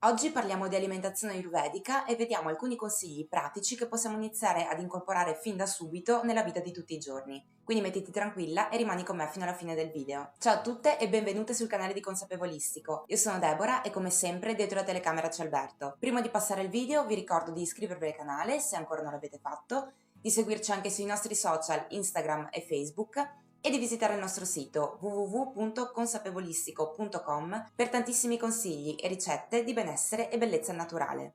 Oggi parliamo di alimentazione ayurvedica e vediamo alcuni consigli pratici che possiamo iniziare ad incorporare fin da subito nella vita di tutti i giorni. Quindi mettiti tranquilla e rimani con me fino alla fine del video. Ciao a tutte e benvenute sul canale di Consapevolistico. Io sono Deborah e come sempre dietro la telecamera c'è Alberto. Prima di passare al video vi ricordo di iscrivervi al canale se ancora non l'avete fatto, di seguirci anche sui nostri social Instagram e Facebook e di visitare il nostro sito www.consapevolistico.com per tantissimi consigli e ricette di benessere e bellezza naturale.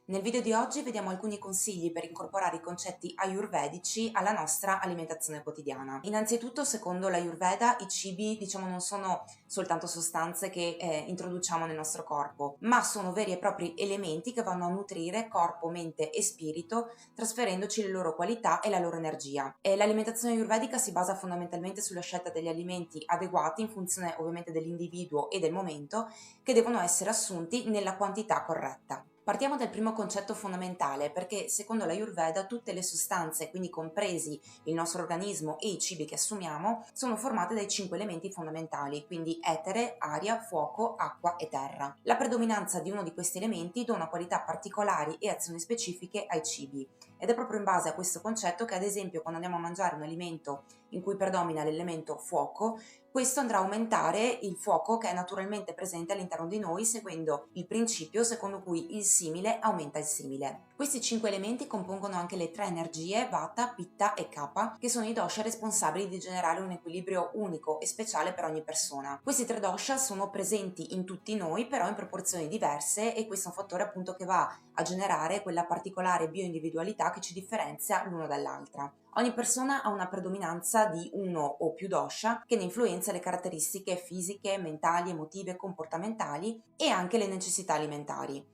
Nel video di oggi vediamo alcuni consigli per incorporare i concetti ayurvedici alla nostra alimentazione quotidiana. Innanzitutto, secondo l'Ayurveda, i cibi, non sono soltanto sostanze che introduciamo nel nostro corpo, ma sono veri e propri elementi che vanno a nutrire corpo, mente e spirito, trasferendoci le loro qualità e la loro energia. L'alimentazione ayurvedica si basa fondamentalmente sulla scelta degli alimenti adeguati in funzione ovviamente dell'individuo e del momento, che devono essere assunti nella quantità corretta. Partiamo dal primo concetto fondamentale perché secondo l'Ayurveda tutte le sostanze, quindi compresi il nostro organismo e i cibi che assumiamo, sono formate dai 5 elementi fondamentali, quindi etere, aria, fuoco, acqua e terra. La predominanza di uno di questi elementi dona qualità particolari e azioni specifiche ai cibi ed è proprio in base a questo concetto che ad esempio quando andiamo a mangiare un alimento in cui predomina l'elemento fuoco, questo andrà a aumentare il fuoco che è naturalmente presente all'interno di noi seguendo il principio secondo cui il simile aumenta il simile. Questi 5 elementi compongono anche le 3 energie Vata, Pitta e Kapha, che sono i dosha responsabili di generare un equilibrio unico e speciale per ogni persona. Questi 3 dosha sono presenti in tutti noi, però in proporzioni diverse, e questo è un fattore appunto che va a generare quella particolare bioindividualità che ci differenzia l'uno dall'altra. Ogni persona ha una predominanza di uno o più dosha che ne influenza le caratteristiche fisiche, mentali, emotive, comportamentali e anche le necessità alimentari.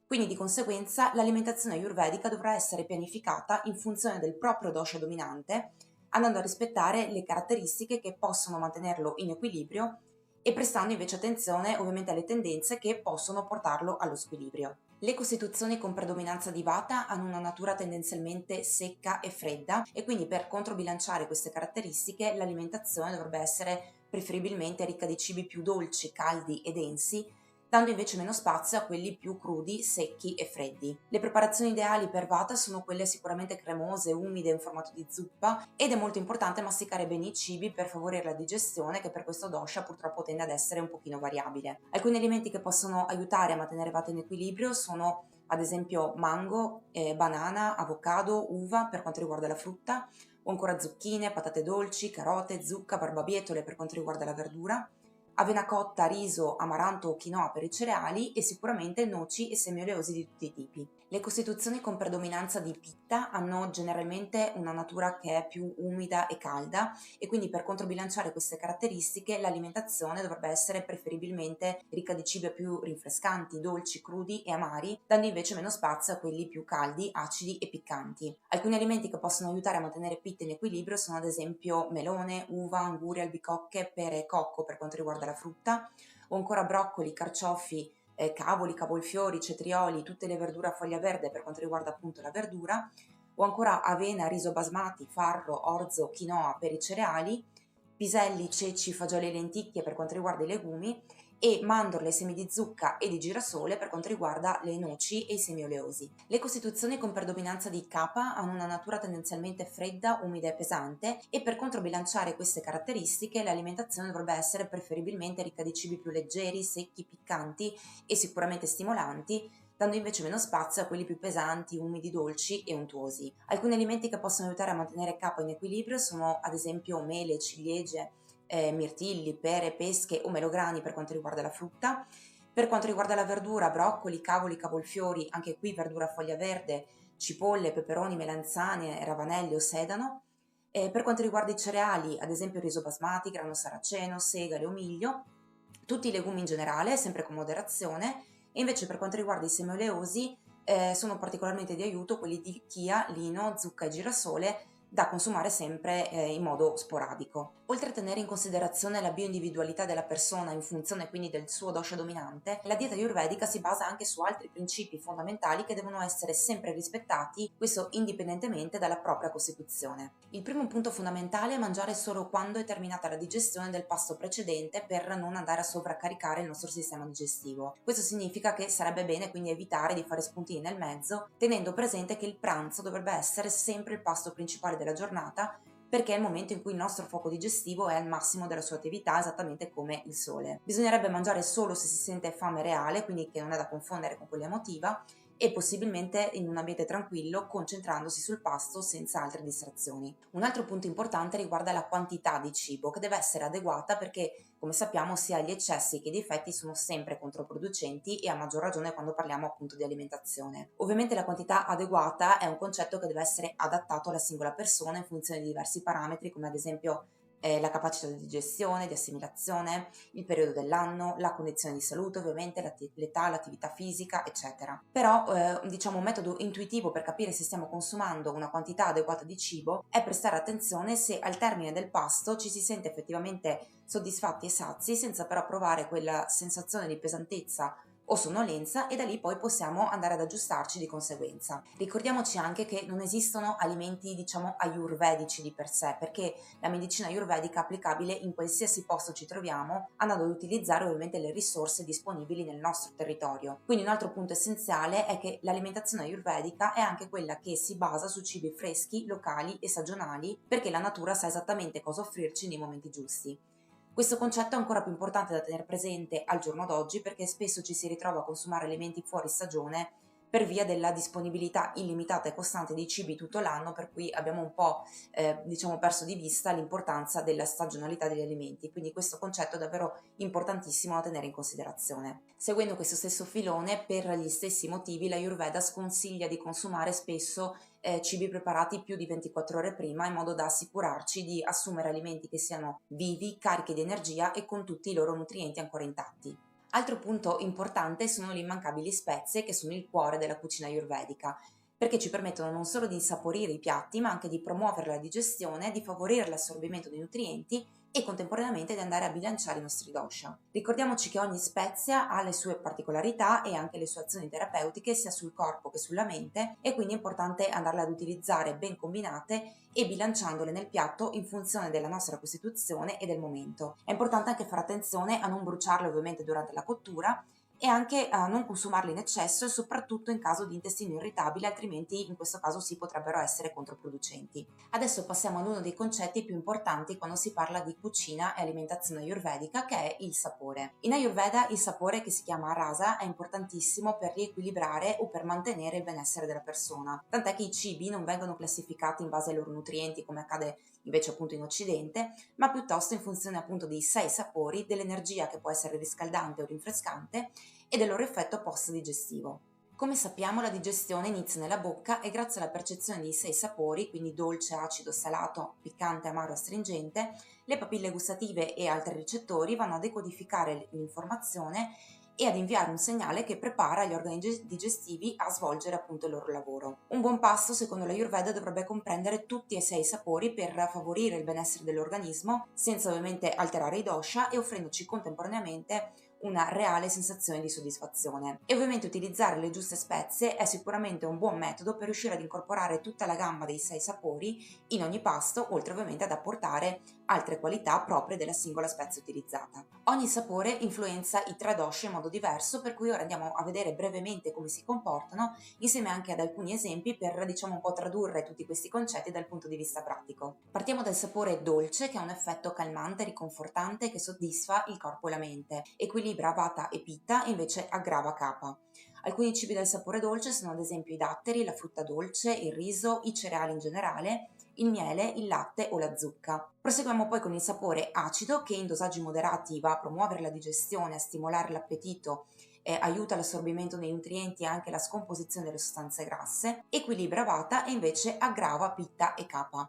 Quindi di conseguenza l'alimentazione ayurvedica dovrà essere pianificata in funzione del proprio dosha dominante, andando a rispettare le caratteristiche che possono mantenerlo in equilibrio e prestando invece attenzione ovviamente alle tendenze che possono portarlo allo squilibrio. Le costituzioni con predominanza di Vata hanno una natura tendenzialmente secca e fredda e quindi per controbilanciare queste caratteristiche l'alimentazione dovrebbe essere preferibilmente ricca di cibi più dolci, caldi e densi, dando invece meno spazio a quelli più crudi, secchi e freddi. Le preparazioni ideali per Vata sono quelle sicuramente cremose, umide, in formato di zuppa, ed è molto importante masticare bene i cibi per favorire la digestione, che per questo dosha purtroppo tende ad essere un pochino variabile. Alcuni alimenti che possono aiutare a mantenere Vata in equilibrio sono ad esempio mango, banana, avocado, uva per quanto riguarda la frutta, o ancora zucchine, patate dolci, carote, zucca, barbabietole per quanto riguarda la verdura, avena cotta, riso, amaranto o quinoa per i cereali e sicuramente noci e semi oleosi di tutti i tipi. Le costituzioni con predominanza di pitta hanno generalmente una natura che è più umida e calda e quindi per controbilanciare queste caratteristiche l'alimentazione dovrebbe essere preferibilmente ricca di cibi più rinfrescanti, dolci, crudi e amari, dando invece meno spazio a quelli più caldi, acidi e piccanti. Alcuni alimenti che possono aiutare a mantenere pitta in equilibrio sono ad esempio melone, uva, anguria, albicocche, pere e cocco per quanto riguarda la frutta, o ancora broccoli, carciofi, cavoli, cavolfiori, cetrioli, tutte le verdure a foglia verde per quanto riguarda appunto la verdura, o ancora avena, riso basmati, farro, orzo, quinoa per i cereali, piselli, ceci, fagioli e lenticchie per quanto riguarda i legumi, e mandorle, semi di zucca e di girasole per quanto riguarda le noci e i semi oleosi. Le costituzioni con predominanza di Kapha hanno una natura tendenzialmente fredda, umida e pesante e per controbilanciare queste caratteristiche l'alimentazione dovrebbe essere preferibilmente ricca di cibi più leggeri, secchi, piccanti e sicuramente stimolanti, dando invece meno spazio a quelli più pesanti, umidi, dolci e untuosi. Alcuni alimenti che possono aiutare a mantenere Kapha in equilibrio sono ad esempio mele, ciliegie, mirtilli, pere, pesche o melograni per quanto riguarda la frutta. Per quanto riguarda la verdura, broccoli, cavoli, cavolfiori, anche qui verdura a foglia verde, cipolle, peperoni, melanzane, ravanelli o sedano. Per quanto riguarda i cereali, ad esempio riso basmati, grano saraceno, segale o miglio, tutti i legumi in generale, sempre con moderazione, e invece per quanto riguarda i semi oleosi sono particolarmente di aiuto quelli di chia, lino, zucca e girasole da consumare sempre in modo sporadico. Oltre a tenere in considerazione la bioindividualità della persona in funzione quindi del suo dosha dominante, la dieta ayurvedica si basa anche su altri principi fondamentali che devono essere sempre rispettati, questo indipendentemente dalla propria costituzione. Il primo punto fondamentale è mangiare solo quando è terminata la digestione del pasto precedente per non andare a sovraccaricare il nostro sistema digestivo. Questo significa che sarebbe bene quindi evitare di fare spuntini nel mezzo, tenendo presente che il pranzo dovrebbe essere sempre il pasto principale della giornata, perché è il momento in cui il nostro fuoco digestivo è al massimo della sua attività, esattamente come il sole. Bisognerebbe mangiare solo se si sente fame reale, quindi che non è da confondere con quella emotiva, e possibilmente in un ambiente tranquillo, concentrandosi sul pasto senza altre distrazioni. Un altro punto importante riguarda la quantità di cibo, che deve essere adeguata perché, come sappiamo, sia gli eccessi che i difetti sono sempre controproducenti e a maggior ragione quando parliamo appunto di alimentazione. Ovviamente la quantità adeguata è un concetto che deve essere adattato alla singola persona in funzione di diversi parametri, come ad esempio la capacità di digestione, di assimilazione, il periodo dell'anno, la condizione di salute, ovviamente l'età, l'attività fisica, eccetera. Però diciamo un metodo intuitivo per capire se stiamo consumando una quantità adeguata di cibo è prestare attenzione se al termine del pasto ci si sente effettivamente soddisfatti e sazi senza però provare quella sensazione di pesantezza o sonnolenza, e da lì poi possiamo andare ad aggiustarci di conseguenza. Ricordiamoci anche che non esistono alimenti diciamo ayurvedici di per sé, perché la medicina ayurvedica è applicabile in qualsiasi posto ci troviamo, andando ad utilizzare ovviamente le risorse disponibili nel nostro territorio. Quindi un altro punto essenziale è che l'alimentazione ayurvedica è anche quella che si basa su cibi freschi, locali e stagionali, perché la natura sa esattamente cosa offrirci nei momenti giusti. Questo concetto è ancora più importante da tenere presente al giorno d'oggi, perché spesso ci si ritrova a consumare alimenti fuori stagione per via della disponibilità illimitata e costante di cibi tutto l'anno, per cui abbiamo un po' diciamo perso di vista l'importanza della stagionalità degli alimenti. Quindi questo concetto è davvero importantissimo da tenere in considerazione. Seguendo questo stesso filone, per gli stessi motivi l'Ayurveda sconsiglia di consumare spesso cibi preparati più di 24 ore prima, in modo da assicurarci di assumere alimenti che siano vivi, carichi di energia e con tutti i loro nutrienti ancora intatti. Altro punto importante sono le immancabili spezie, che sono il cuore della cucina ayurvedica, perché ci permettono non solo di insaporire i piatti, ma anche di promuovere la digestione, di favorire l'assorbimento dei nutrienti e contemporaneamente di andare a bilanciare i nostri dosha. Ricordiamoci che ogni spezia ha le sue particolarità e anche le sue azioni terapeutiche sia sul corpo che sulla mente, e quindi è importante andarle ad utilizzare ben combinate e bilanciandole nel piatto in funzione della nostra costituzione e del momento. È importante anche fare attenzione a non bruciarle ovviamente durante la cottura, e anche a non consumarli in eccesso, e soprattutto in caso di intestino irritabile, altrimenti in questo caso sì, potrebbero essere controproducenti. Adesso passiamo ad uno dei concetti più importanti quando si parla di cucina e alimentazione ayurvedica, che è il sapore. In Ayurveda il sapore, che si chiama rasa, è importantissimo per riequilibrare o per mantenere il benessere della persona, tant'è che i cibi non vengono classificati in base ai loro nutrienti come accade invece appunto in Occidente, ma piuttosto in funzione appunto dei 6 sapori, dell'energia che può essere riscaldante o rinfrescante e del loro effetto post-digestivo. Come sappiamo, la digestione inizia nella bocca e grazie alla percezione dei 6 sapori, quindi dolce, acido, salato, piccante, amaro, astringente, le papille gustative e altri ricettori vanno a decodificare l'informazione e ad inviare un segnale che prepara gli organi digestivi a svolgere appunto il loro lavoro. Un buon pasto, secondo l'Ayurveda, dovrebbe comprendere tutti e 6 sapori per favorire il benessere dell'organismo, senza ovviamente alterare i dosha e offrendoci contemporaneamente una reale sensazione di soddisfazione. E ovviamente utilizzare le giuste spezie è sicuramente un buon metodo per riuscire ad incorporare tutta la gamma dei 6 sapori in ogni pasto, oltre ovviamente ad apportare altre qualità proprie della singola spezia utilizzata. Ogni sapore influenza i 3 dosha in modo diverso, per cui ora andiamo a vedere brevemente come si comportano, insieme anche ad alcuni esempi per diciamo un po' tradurre tutti questi concetti dal punto di vista pratico. Partiamo dal sapore dolce, che ha un effetto calmante, riconfortante, che soddisfa il corpo e la mente. Equilibra vata e pitta e invece aggrava kapha. Alcuni cibi dal sapore dolce sono ad esempio i datteri, la frutta dolce, il riso, i cereali in generale, il miele, il latte o la zucca. Proseguiamo poi con il sapore acido, che in dosaggi moderati va a promuovere la digestione, a stimolare l'appetito, aiuta l'assorbimento dei nutrienti e anche la scomposizione delle sostanze grasse, equilibra vata e invece aggrava pitta e kapha.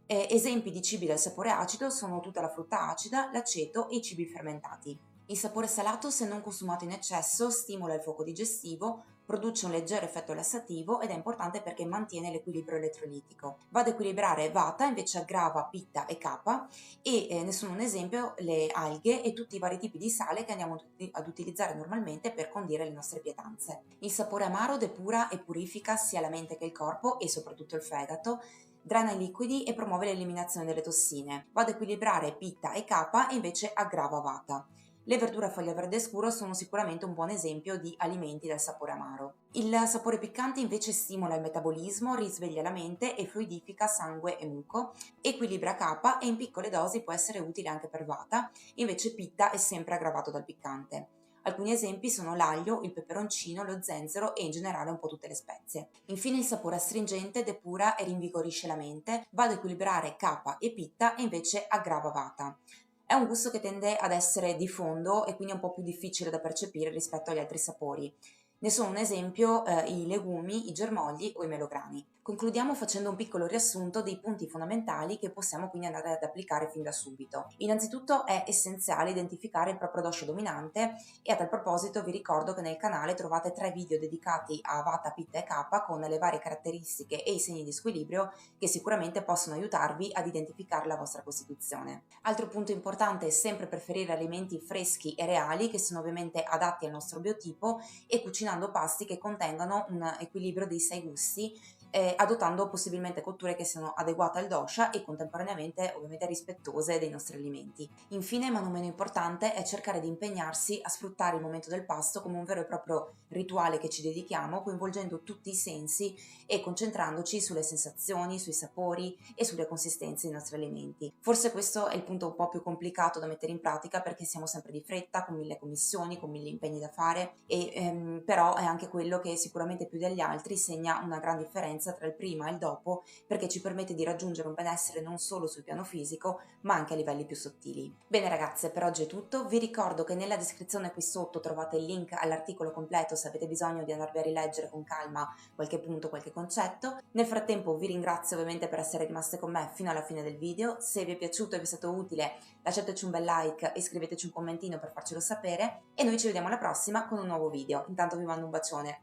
Esempi di cibi dal sapore acido sono tutta la frutta acida, l'aceto e i cibi fermentati. Il sapore salato, se non consumato in eccesso, stimola il fuoco digestivo, produce un leggero effetto lassativo ed è importante perché mantiene l'equilibrio elettrolitico. Va ad equilibrare Vata, invece aggrava Pitta e Kapha, e ne sono un esempio le alghe e tutti i vari tipi di sale che andiamo ad utilizzare normalmente per condire le nostre pietanze. Il sapore amaro depura e purifica sia la mente che il corpo e soprattutto il fegato, drena i liquidi e promuove l'eliminazione delle tossine. Va ad equilibrare Pitta e Kapha e invece aggrava Vata. Le verdure a foglia verde scuro sono sicuramente un buon esempio di alimenti dal sapore amaro. Il sapore piccante invece stimola il metabolismo, risveglia la mente e fluidifica sangue e muco, equilibra Kapha e in piccole dosi può essere utile anche per Vata, invece Pitta è sempre aggravato dal piccante. Alcuni esempi sono l'aglio, il peperoncino, lo zenzero e in generale un po' tutte le spezie. Infine il sapore astringente depura e rinvigorisce la mente, va ad equilibrare Kapha e Pitta e invece aggrava Vata. È un gusto che tende ad essere di fondo e quindi è un po' più difficile da percepire rispetto agli altri sapori. Ne sono un esempio i legumi, i germogli o i melograni. Concludiamo facendo un piccolo riassunto dei punti fondamentali che possiamo quindi andare ad applicare fin da subito. Innanzitutto è essenziale identificare il proprio dosha dominante e a tal proposito vi ricordo che nel canale trovate 3 video dedicati a Vata, Pitta e Kapha con le varie caratteristiche e i segni di squilibrio che sicuramente possono aiutarvi ad identificare la vostra costituzione. Altro punto importante è sempre preferire alimenti freschi e reali che sono ovviamente adatti al nostro biotipo e cucinando pasti che contengano un equilibrio dei 6 gusti, adottando possibilmente cotture che siano adeguate al dosha e contemporaneamente ovviamente rispettose dei nostri alimenti. Infine, ma non meno importante, è cercare di impegnarsi a sfruttare il momento del pasto come un vero e proprio rituale che ci dedichiamo, coinvolgendo tutti i sensi e concentrandoci sulle sensazioni, sui sapori e sulle consistenze dei nostri alimenti. Forse questo è il punto un po' più complicato da mettere in pratica perché siamo sempre di fretta, con 1000 commissioni, con 1000 impegni da fare e però è anche quello che sicuramente più degli altri segna una gran differenza tra il prima e il dopo perché ci permette di raggiungere un benessere non solo sul piano fisico ma anche a livelli più sottili. Bene ragazze, per oggi è tutto, vi ricordo che nella descrizione qui sotto trovate il link all'articolo completo se avete bisogno di andarvi a rileggere con calma qualche punto, qualche concetto. Nel frattempo vi ringrazio ovviamente per essere rimaste con me fino alla fine del video, se vi è piaciuto e vi è stato utile lasciateci un bel like e scriveteci un commentino per farcelo sapere e noi ci vediamo alla prossima con un nuovo video. Intanto vi mando un bacione,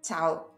ciao!